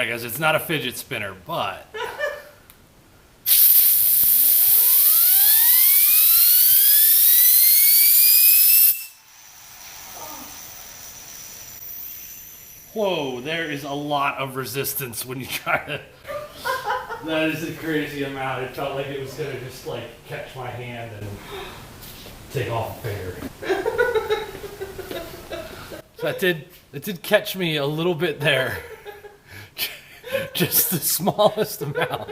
Alright guys, it's not a fidget spinner, but... Whoa, there is a lot of resistance when you try to... That is a crazy amount. It felt like it was going to just like catch my hand and take off a finger. So it did catch me a little bit there. Just the smallest amount.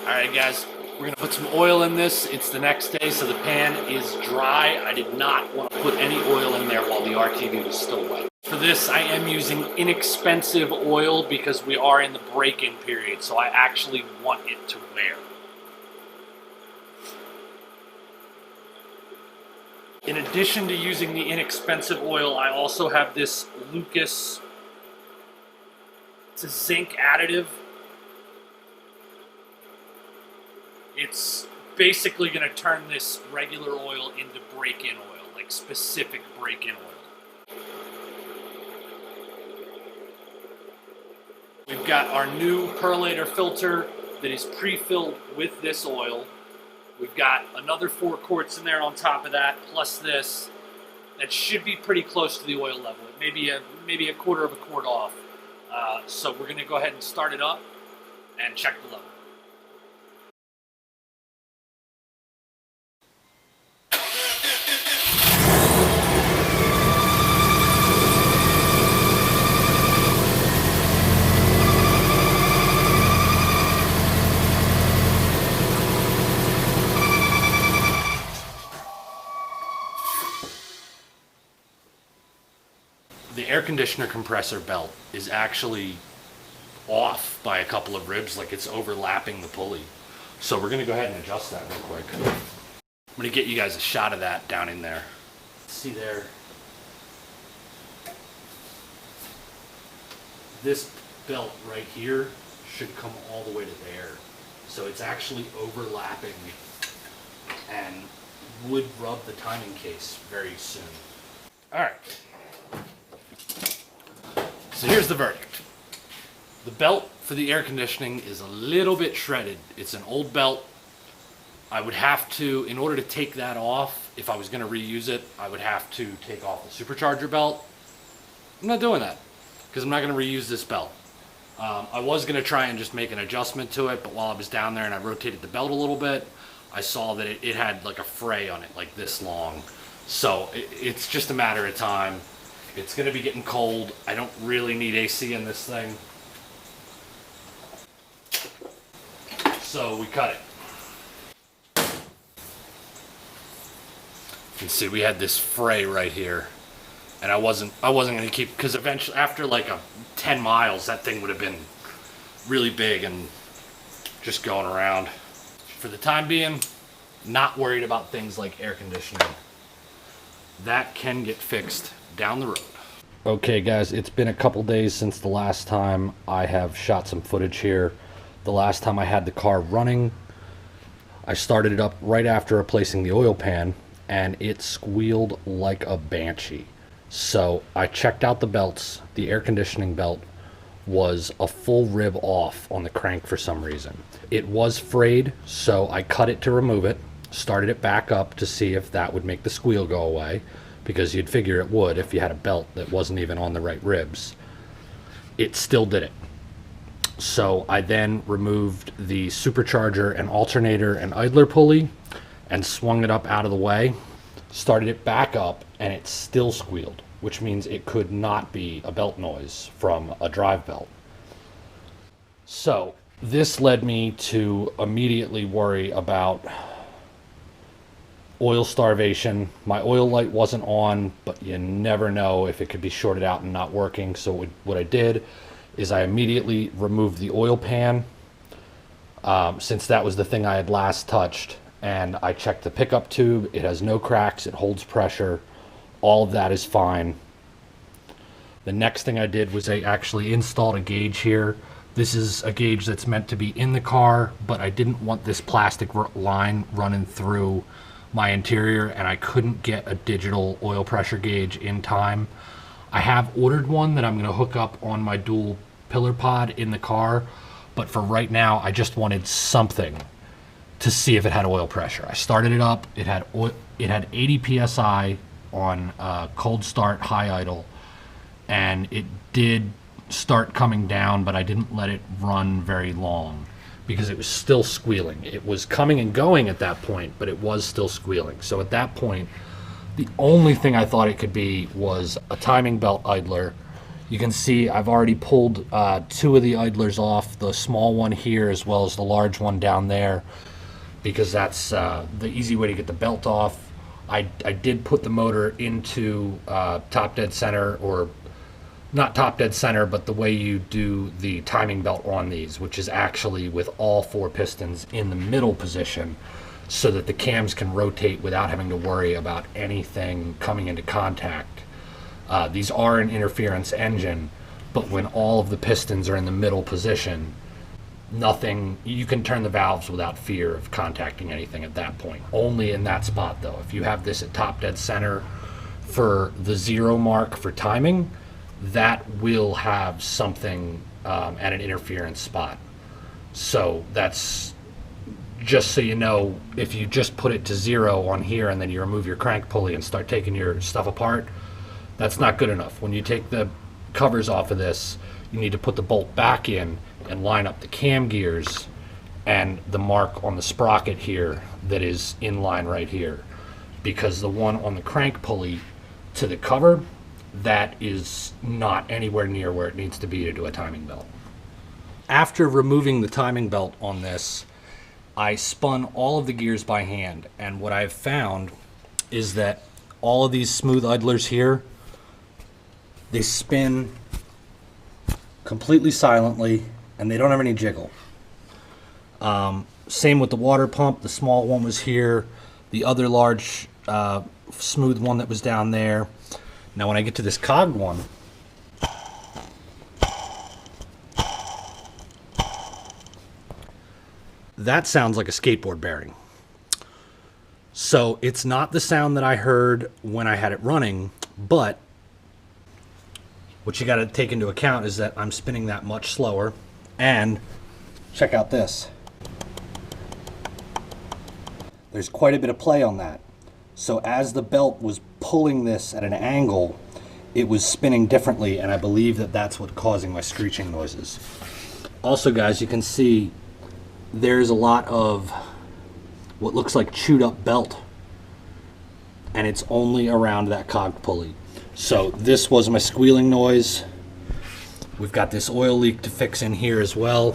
Alright guys, we're going to put some oil in this. It's the next day, so the pan is dry. I did not want to put any oil in there while the RTV was still wet. For this, I am using inexpensive oil because we are in the break-in period, so I actually want it to wear. In addition to using the inexpensive oil, I also have this Lucas, it's a zinc additive. It's basically going to turn this regular oil into break-in oil, like specific break-in oil. We've got our new perlator filter that is pre-filled with this oil. We've got another 4 quarts in there on top of that, plus this. That should be pretty close to the oil level. It may be maybe a quarter of a quart off. So we're going to go ahead and start it up and check the level. The air conditioner compressor belt is actually off by a couple of ribs, like it's overlapping the pulley. So we're going to go ahead and adjust that real quick. I'm going to get you guys a shot of that down in there. See there? This belt right here should come all the way to there. So it's actually overlapping and would rub the timing case very soon. All right. So here's the verdict. The belt for the air conditioning is a little bit shredded. It's an old belt. I would have to, in order to take that off, if I was going to reuse it, I would have to take off the supercharger belt. I'm not doing that because I'm not going to reuse this belt. I was going to try and just make an adjustment to it, but while I was down there and I rotated the belt a little bit, I saw that it had like a fray on it, like this long. So it's just a matter of time. It's going to be getting cold. I don't really need AC in this thing. So we cut it. You can see we had this fray right here. And I wasn't going to keep, because eventually after like 10 miles that thing would have been really big and just going around. For the time being, not worried about things like air conditioning. That can get fixed down the road. Okay guys, it's been a couple days since the last time I have shot some footage here. The last time I had the car running, I started it up right after replacing the oil pan and it squealed like a banshee. So I checked out the belts. The air conditioning belt was a full rib off on the crank for some reason. It was frayed, so I cut it to remove it, started it back up to see if that would make the squeal go away, because you'd figure it would if you had a belt that wasn't even on the right ribs. It still did it. So I then removed the supercharger and alternator and idler pulley and swung it up out of the way, started it back up, and it still squealed, which means it could not be a belt noise from a drive belt. So this led me to immediately worry about oil starvation. My oil light wasn't on, but you never know if it could be shorted out and not working. So what I did is I immediately removed the oil pan, since that was the thing I had last touched, and I checked the pickup tube. It has no cracks, it holds pressure, all of that is fine. The next thing I did was I actually installed a gauge here. This is a gauge that's meant to be in the car, but I didn't want this plastic line running through my interior, and I couldn't get a digital oil pressure gauge in time. I have ordered one that I'm going to hook up on my dual pillar pod in the car, but for right now, I just wanted something to see if it had oil pressure. I started it up. It had 80 psi on cold start, high idle, and it did start coming down, but I didn't let it run very long because it was still squealing. It was coming and going at that point, but it was still squealing. So at that point, the only thing I thought it could be was a timing belt idler. You can see I've already pulled 2 of the idlers off, the small one here as well as the large one down there, because that's the easy way to get the belt off. I did put the motor into top dead center, or not top dead center, but the way you do the timing belt on these, which is actually with all 4 pistons in the middle position, so that the cams can rotate without having to worry about anything coming into contact. These are an interference engine, but when all of the pistons are in the middle position, nothing, you can turn the valves without fear of contacting anything at that point. Only in that spot though. If you have this at top dead center for the 0 mark for timing, that will have something at an interference spot. So that's just so you know, if you just put it to 0 on here and then you remove your crank pulley and start taking your stuff apart, that's not good enough. When you take the covers off of this, you need to put the bolt back in and line up the cam gears and the mark on the sprocket here that is in line right here, because the one on the crank pulley to the cover, that is not anywhere near where it needs to be to do a timing belt. After removing the timing belt on this, I spun all of the gears by hand, and what I've found is that all of these smooth idlers here, they spin completely silently and they don't have any jiggle. Same with the water pump. The small one was here, the other large smooth one that was down there. Now when I get to this cogged one, that sounds like a skateboard bearing. So it's not the sound that I heard when I had it running, but what you got to take into account is that I'm spinning that much slower. And check out this. There's quite a bit of play on that. So as the belt was pulling this at an angle, it was spinning differently, and I believe that that's what's causing my screeching noises. Also, guys, you can see there's a lot of what looks like chewed up belt, and it's only around that cog pulley. So this was my squealing noise. We've got this oil leak to fix in here as well.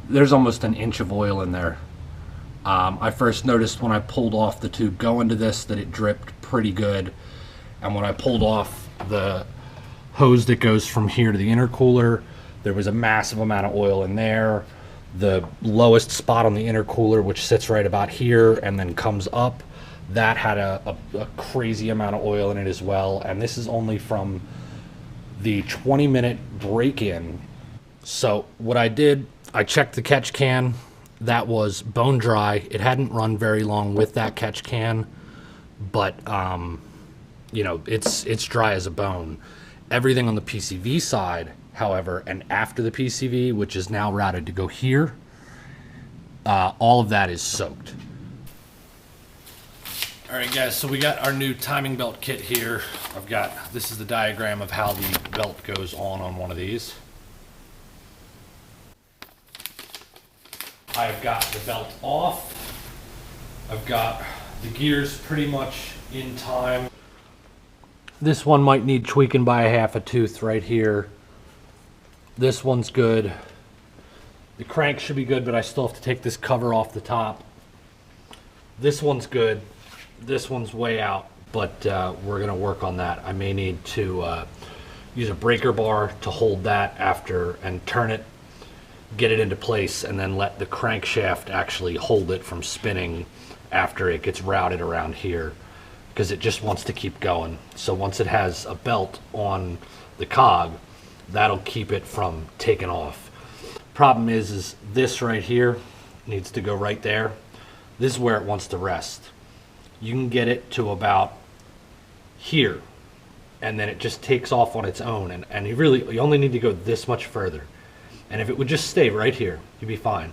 There's almost an inch of oil in there. I first noticed when I pulled off the tube going to this that it dripped pretty good, and when I pulled off the hose that goes from here to the intercooler, there was a massive amount of oil in there. The lowest spot on the intercooler, which sits right about here and then comes up, that had a crazy amount of oil in it as well. And this is only from the 20-minute break-in. So what I did, I checked the catch can. That was bone dry. It hadn't run very long with that catch can, but you know, it's dry as a bone. Everything on the PCV side, however, and after the PCV, which is now routed to go here, all of that is soaked. All right, guys, so we got our new timing belt kit here. This is the diagram of how the belt goes on one of these. I've got the belt off. I've got the gears pretty much in time. This one might need tweaking by a half a tooth right here. This one's good. The crank should be good, but I still have to take this cover off the top. This one's good. This one's way out, but we're gonna work on that. I may need to use a breaker bar to hold that after and turn it, get it into place, and then let the crankshaft actually hold it from spinning after it gets routed around here, because it just wants to keep going. So once it has a belt on the cog, that'll keep it from taking off. Problem is this right here needs to go right there. This is where it wants to rest. You can get it to about here, and then it just takes off on its own, and you only need to go this much further. And if it would just stay right here, you'd be fine.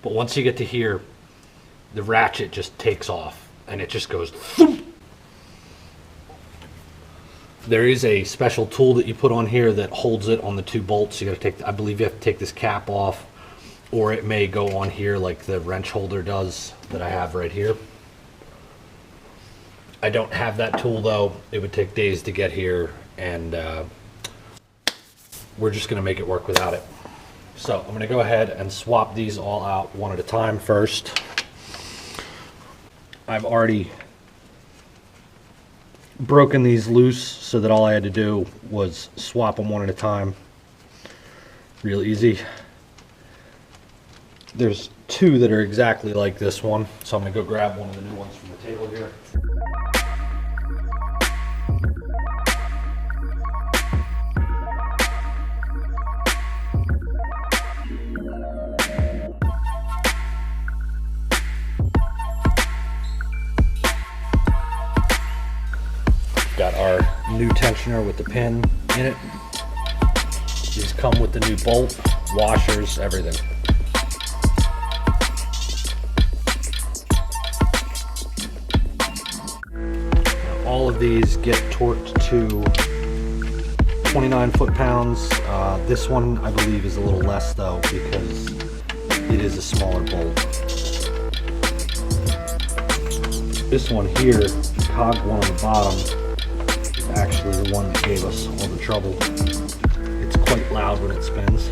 But once you get to here, the ratchet just takes off and it just goes thump. There is a special tool that you put on here that holds it on the 2 bolts. You got to take, I believe you have to take this cap off, or it may go on here like the wrench holder does that I have right here. I don't have that tool though. It would take days to get here, and we're just going to make it work without it. So I'm going to go ahead and swap these all out one at a time first. I've already broken these loose so that all I had to do was swap them one at a time. Real easy. There's 2 that are exactly like this one, so I'm going to go grab one of the new ones from the table here. Got our new tensioner with the pin in it. These come with the new bolt, washers, everything. Now, all of these get torqued to 29 foot-pounds. This one, I believe, is a little less though because it is a smaller bolt. This one here, cog one on the bottom, actually the one that gave us all the trouble. It's quite loud when it spins.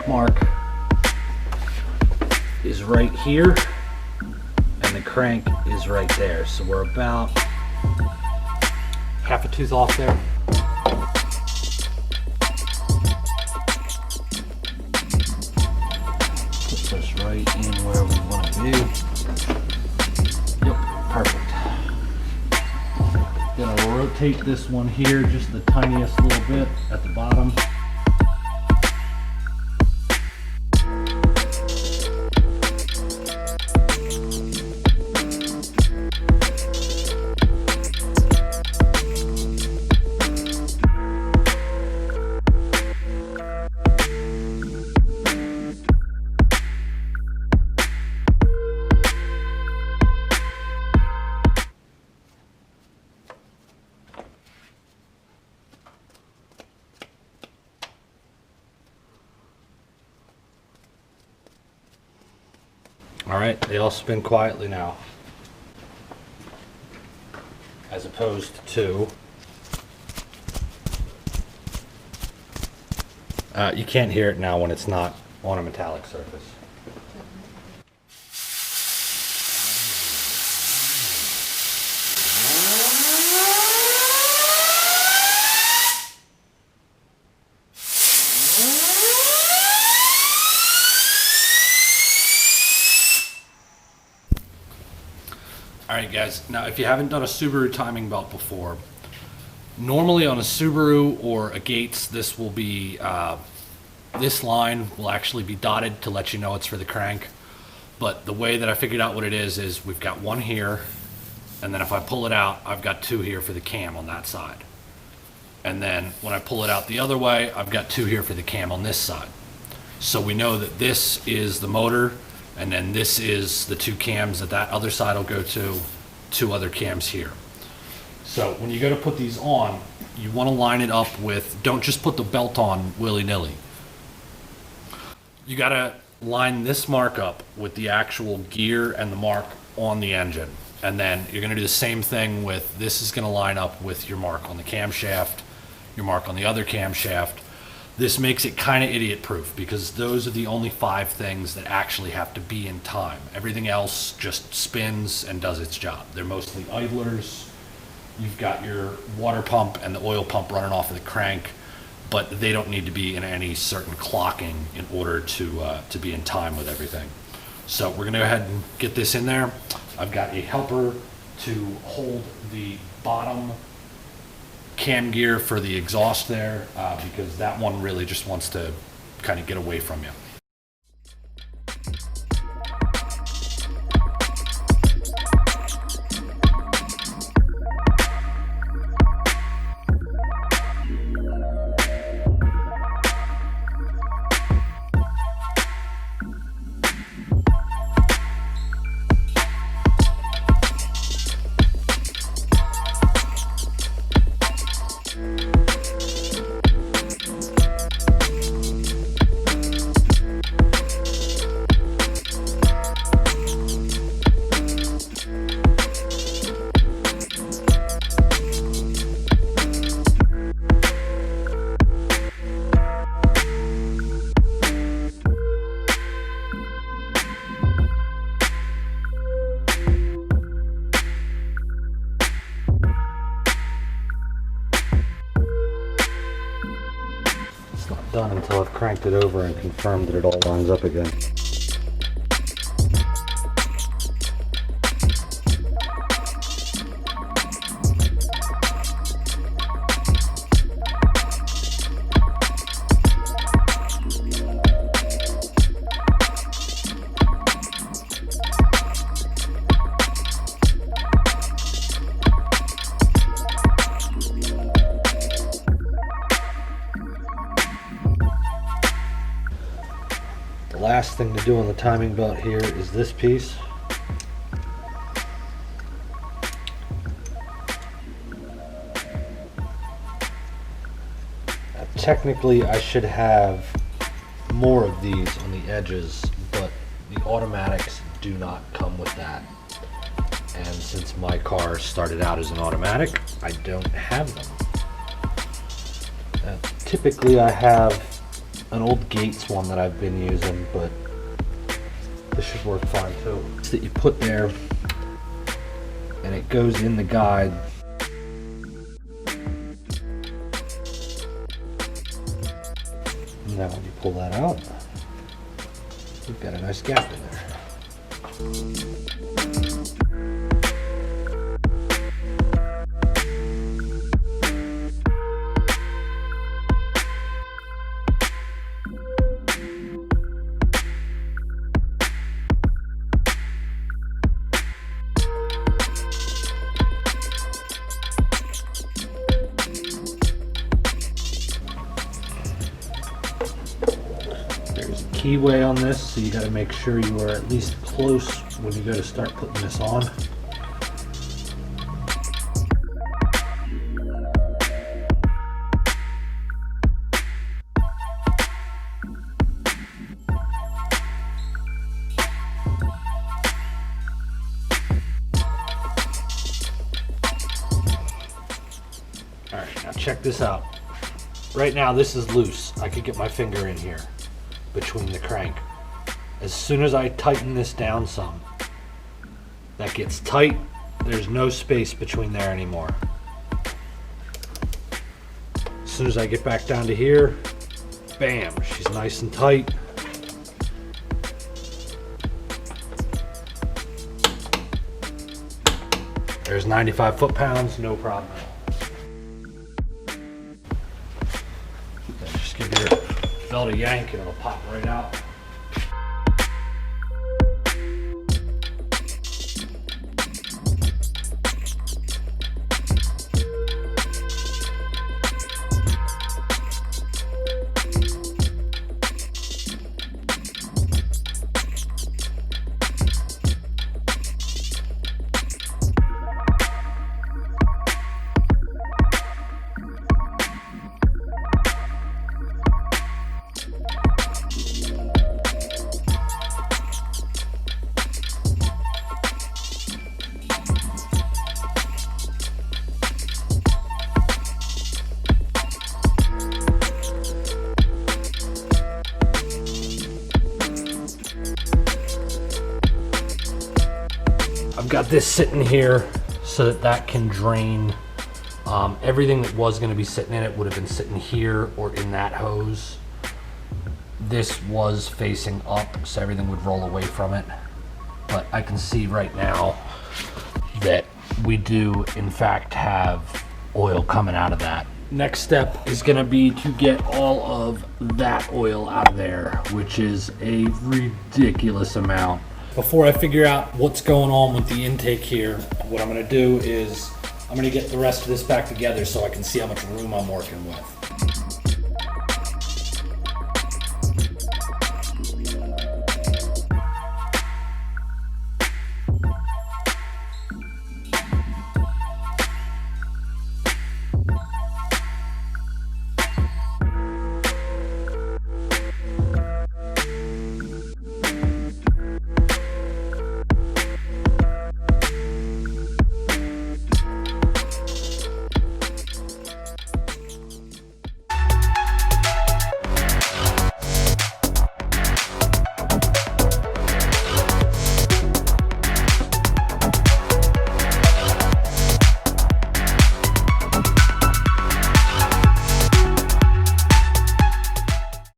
Mark is right here and the crank is right there, so we're about half a tooth off there. Puts us right in where we want to be. Yep, perfect. Gonna rotate this one here just the tiniest little bit at the bottom. All right, they all spin quietly now, as opposed to, you can't hear it now when it's not on a metallic surface. Alright guys, now if you haven't done a Subaru timing belt before, normally on a Subaru or a Gates, this will be, this line will actually be dotted to let you know it's for the crank. But the way that I figured out what it is we've got one here, and then if I pull it out, I've got 2 here for the cam on that side. And then when I pull it out the other way, I've got 2 here for the cam on this side. So we know that this is the motor, and then this is the 2 cams that other side will go to, 2 other cams here. So when you go to put these on, you want to line it up with, don't just put the belt on willy-nilly. You got to line this mark up with the actual gear and the mark on the engine. And then you're going to do the same thing with, this is going to line up with your mark on the camshaft, your mark on the other camshaft. This makes it kind of idiot proof because those are the only 5 things that actually have to be in time. Everything else just spins and does its job. They're mostly idlers. You've got your water pump and the oil pump running off of the crank, but they don't need to be in any certain clocking in order to be in time with everything. So we're gonna go ahead and get this in there. I've got a helper to hold the bottom cam gear for the exhaust there because that one really just wants to kind of get away from you. Done until I've cranked it over and confirmed that it all lines up again. The last thing to do on the timing belt here is this piece. Technically I should have more of these on the edges, but the automatics do not come with that. And since my car started out as an automatic, I don't have them. Typically I have an old Gates one that I've been using, but this should work fine too. It's that you put there and it goes in the guide. Now when you pull that out, you've got a nice gap in there. Keyway on this, so you got to make sure you are at least close when you go to start putting this on. Alright, now check this out. Right now this is loose. I could get my finger in here between the crank. As soon as I tighten this down some, that gets tight, there's no space between there anymore. As soon as I get back down to here, bam, she's nice and tight. There's 95 foot-pounds, no problem. Just give your belt a yank and it'll pop right out. got this sitting here so that that can drain. Everything that was going to be sitting in it would have been sitting here or in that hose. This was facing up, so everything would roll away from it. But I can see right now that we do in fact have oil coming out of that. Next step is going to be to get all of that oil out of there, which is a ridiculous amount. Before I figure out what's going on with the intake here, what I'm going to do is I'm going to get the rest of this back together so I can see how much room I'm working with.